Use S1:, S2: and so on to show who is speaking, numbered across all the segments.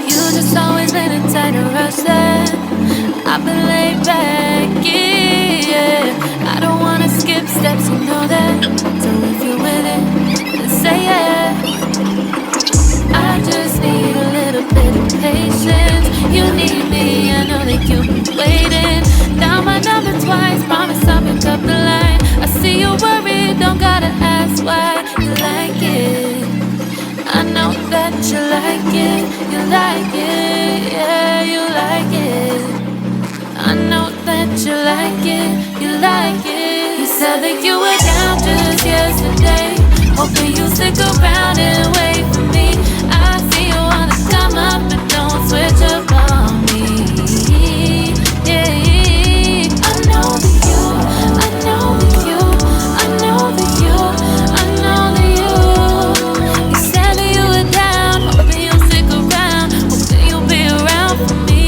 S1: You just always been in tight to rush that. I've been laid back, yeah. I don't wanna skip steps, you know that. So if you're with it, then say yeah. I just need a little bit of patience. You need me, I know that you've been waiting. Down my number twice, promise I'll pick up the line. I see you worried, don't gotta ask why. You like it, I know that you like it. You like it, yeah, you like it. I know that you like it, you like it. You said that you were down just yesterday, hoping you stick around and wait for me. I see you wanna come up, but don't switch up on me. Yeah, I know that you, I know that you, I know that you, I know that you. You said that you were down, hoping you'll stick around, hoping you'll be around for me.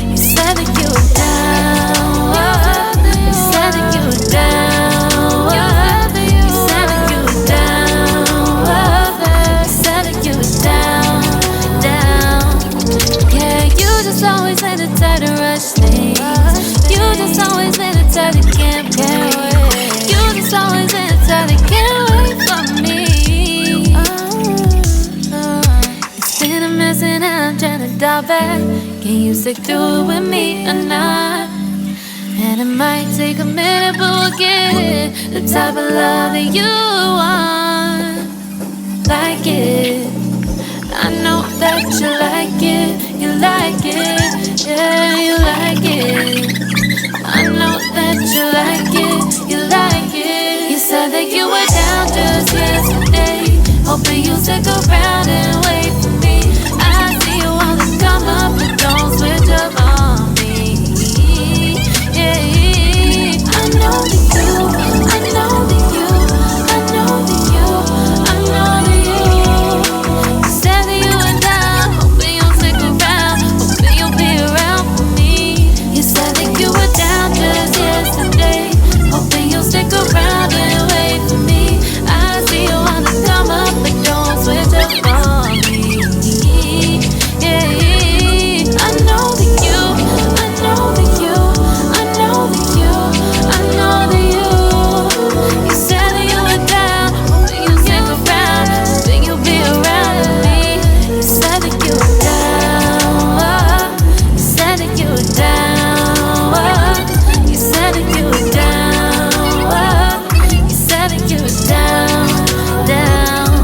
S1: You said that you were down, you said that you were down, you said that you were down, you said that you were down, down. Yeah, you just always had the time to rush things. You just always had the time to can't wait. You just always had the time to can't wait for me. It's been a mess and I'm trying to dial back. Can you stick through it with me or not? And it might take a minute, but we'll get it. The type of love that you want. Like it, I know that you like it. You like it, yeah, you like it. I know that you like it. You like it. You said that you were down just yesterday, hoping you stick around and wait for me. I see you wanna come up, but don't switch up on me. Yeah, I know that you, I know that you, I know that you, I know that you. You said that you were down, hoping you'll stick around, hoping you'll be around for me. You said that you were down just yesterday, hoping you'll stick around and wait for me. I see you wanna come up, but don't switch up on me. Yeah, I know that you, I know that you, I know that you, I know that you. You said that you were down, hoping you'll stick around, hoping you'll be around with me. You said that you were down, you said that you were down, you said that you were down, you said that you were down, down.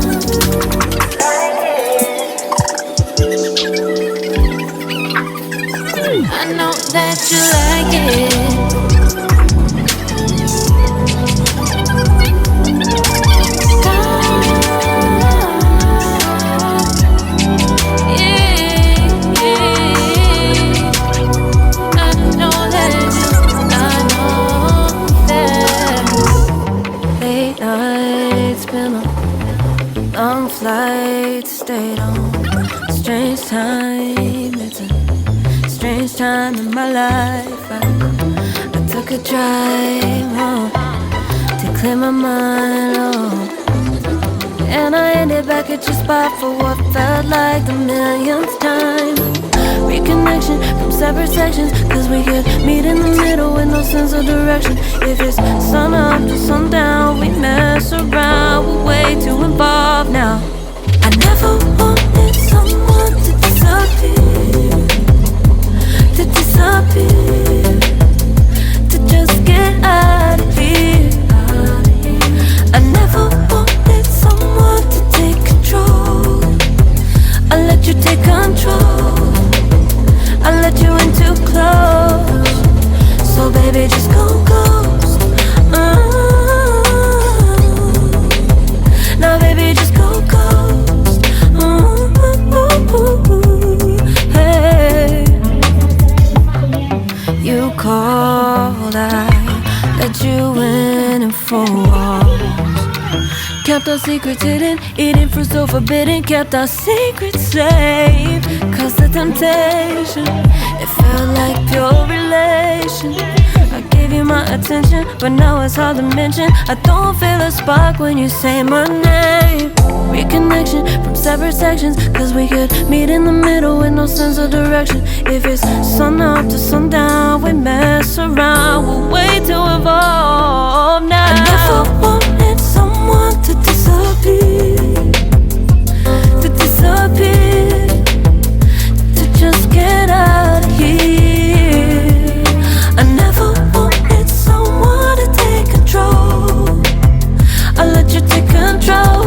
S1: I know that you like it. Late nights, been a long flight, stayed on strange time. It's a strange time in my life. I took a drive home to clear my mind, and I ended back at your spot for what felt like the millionth time. Reconnection from separate sections, cause we could meet in the middle with no sense of direction. If it's sun up to sundown, we mess around, we're way too involved now. I never wanted someone to disappear, to disappear, to just get out of here. I never wanted someone to take control. I let you take control, I let you in too close. So baby, just go ghost. Now baby, just go ghost. Hey, you called, I let you in and 4 walls. Kept our secrets hidden, eating fruit so forbidden. Kept our secrets safe, cause the temptation, it felt like pure relation. I gave you my attention, but now it's hard to mention. I don't feel a spark when you say my name. reconnection from separate sections, cause we could meet in the middle with no sense of direction. If it's sun up to sundown, we mess around, we'll wait to evolve now. I never wanted someone to disappear, to disappear, to just get out of here. I never wanted someone to take control. I let you take control.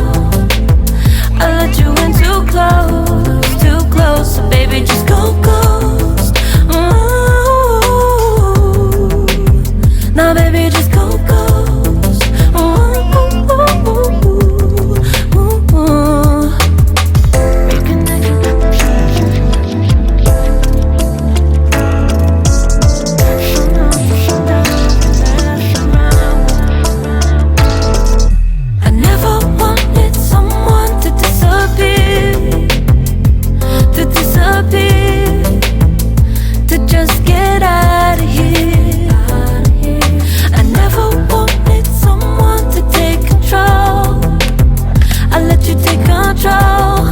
S1: I let you in too close, so baby just go ghost. Ooh. Now baby just go ghost. Ooh. I never wanted someone to disappear, to disappear, to just get out of here. I never wanted someone to take control. I let you take control.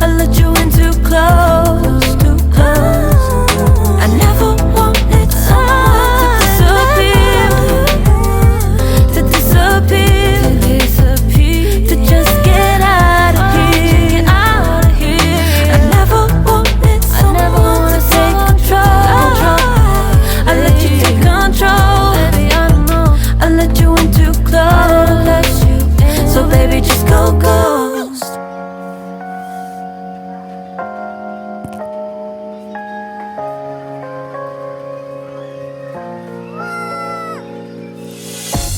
S1: I let you in too close, too close. I never wanted someone to disappear, to disappear, to just get out of here. I never wanted someone to take control. I let you take control. I let you in too close. So baby just go ghost.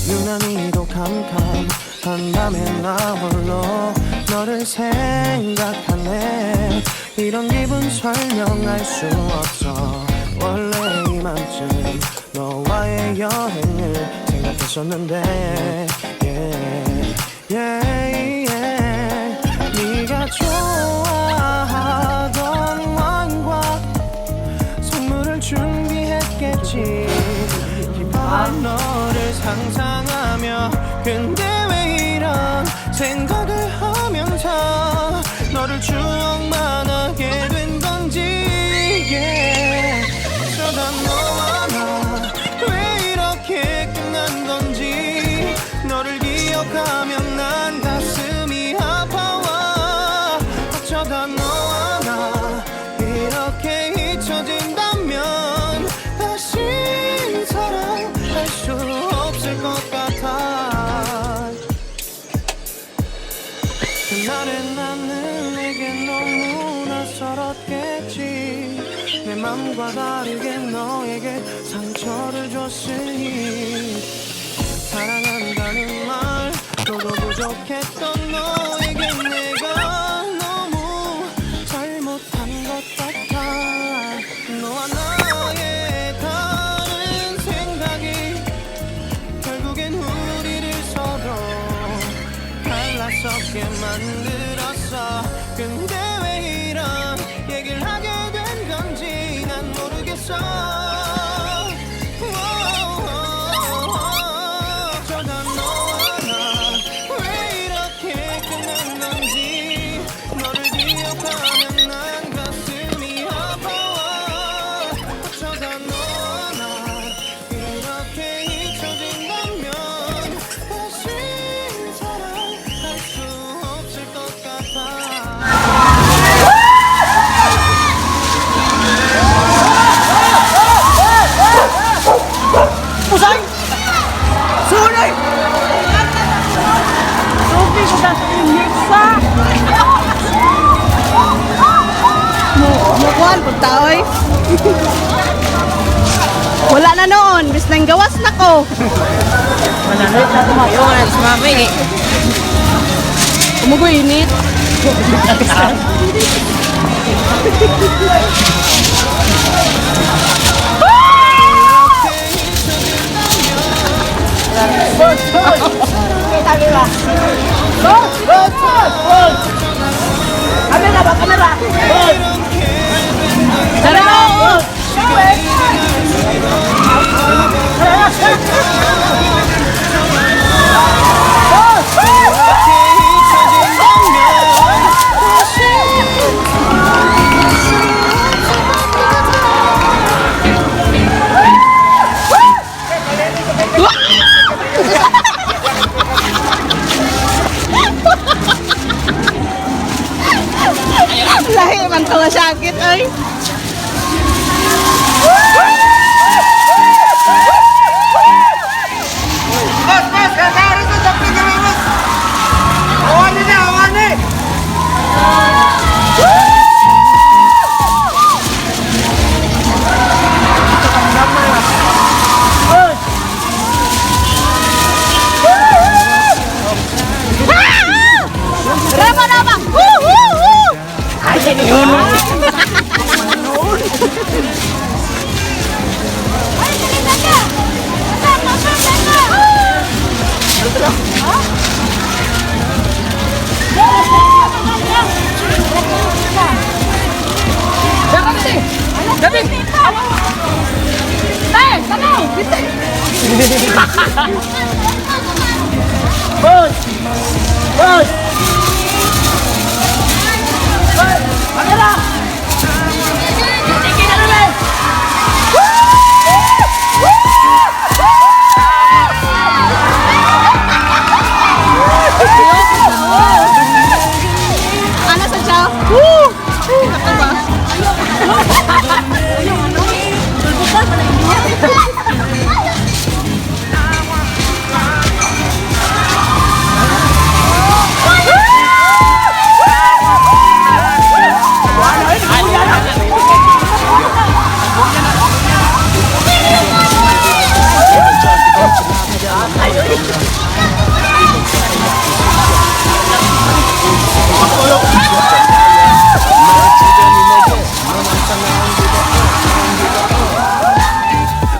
S2: 유난히도 캄캄한 밤에 나 홀로 너를 생각하네. 이런 기분 설명할 수 없어. 원래 이맘쯤 너와의 여행을 생각했었는데 네가 좋아하던 와인과 선물을 준비했겠지. 기뻐한 너를 상상하며, 근데 왜 이런 생각을 하면서 너를 추억만 하게 된 건지. 어쩌다 너와 나 왜 이렇게 끝난 건지. 너를 기억하면 난 가슴이 아파와. 어쩌다 너와 나 이렇게 잊혀진다면 다시 사랑할 수 없을 것 같아. 그날의 나는 내게 너무 낯설었겠지. 내 맘과 다르게 너에게 상처를 줬으니. 사랑한다는 말 너도 부족했던 너에게 내가 너무 잘못한 것 같아. 너와 나의 다른 생각이 결국엔 우리를 서로 갈라서게 만들었어. 근데 왜 이런 얘기를 하게 된 건지 난 모르겠어. 어쩌다 너와 나 왜 이렇게 끝난 건지. 너를 기억하면 난 가슴이 아파와. 어쩌다 너와 나 이렇게 잊혀진다면 다시 사랑할 수 없을 것 같아.
S3: Pusay! Sunay! Sophie, ko sa misa! Mukuhan po taoy. Wala na noon, bis nang gawas na ko.
S4: Mananit na tumayo nga sa mami.
S3: Umugo init. Kamera! Lahi man to nga sakit ay. Rama! Woo! Ay, yun. Ano sa siya? Woo! Ako ba?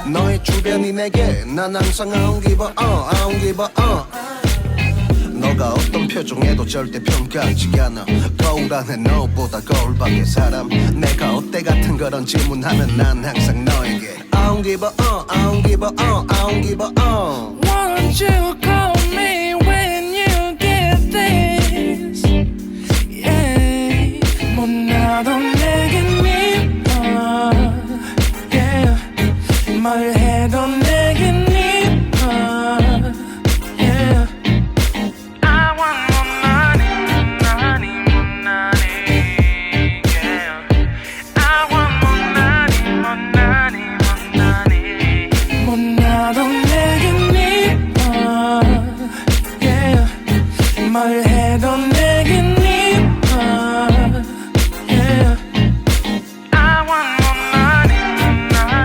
S2: 너의 주변이 내게 난 항상 I don't give a I don't give a 너가 어떤 표정에도 절대 평가하지 않아. 거울 안에 너보다 거울 밖의 사람. 내가 어때 같은 그런 질문하면 난 항상 너에게 I don't give a I don't give a I don't give a
S5: Won't you call me when you get this? Yeah, 뭐 나도 내겐 미워. Yeah, 뭘 해도 내겐 미워. Yeah, I want more money. Yeah, I want more money. 뭐 나도 내겐 미워. Yeah, 뭘 해도 내겐 미워. Yeah, I want more money. Yeah, I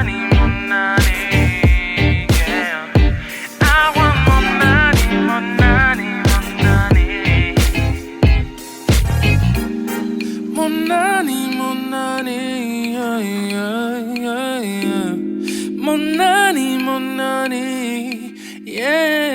S5: want more money. Yeah.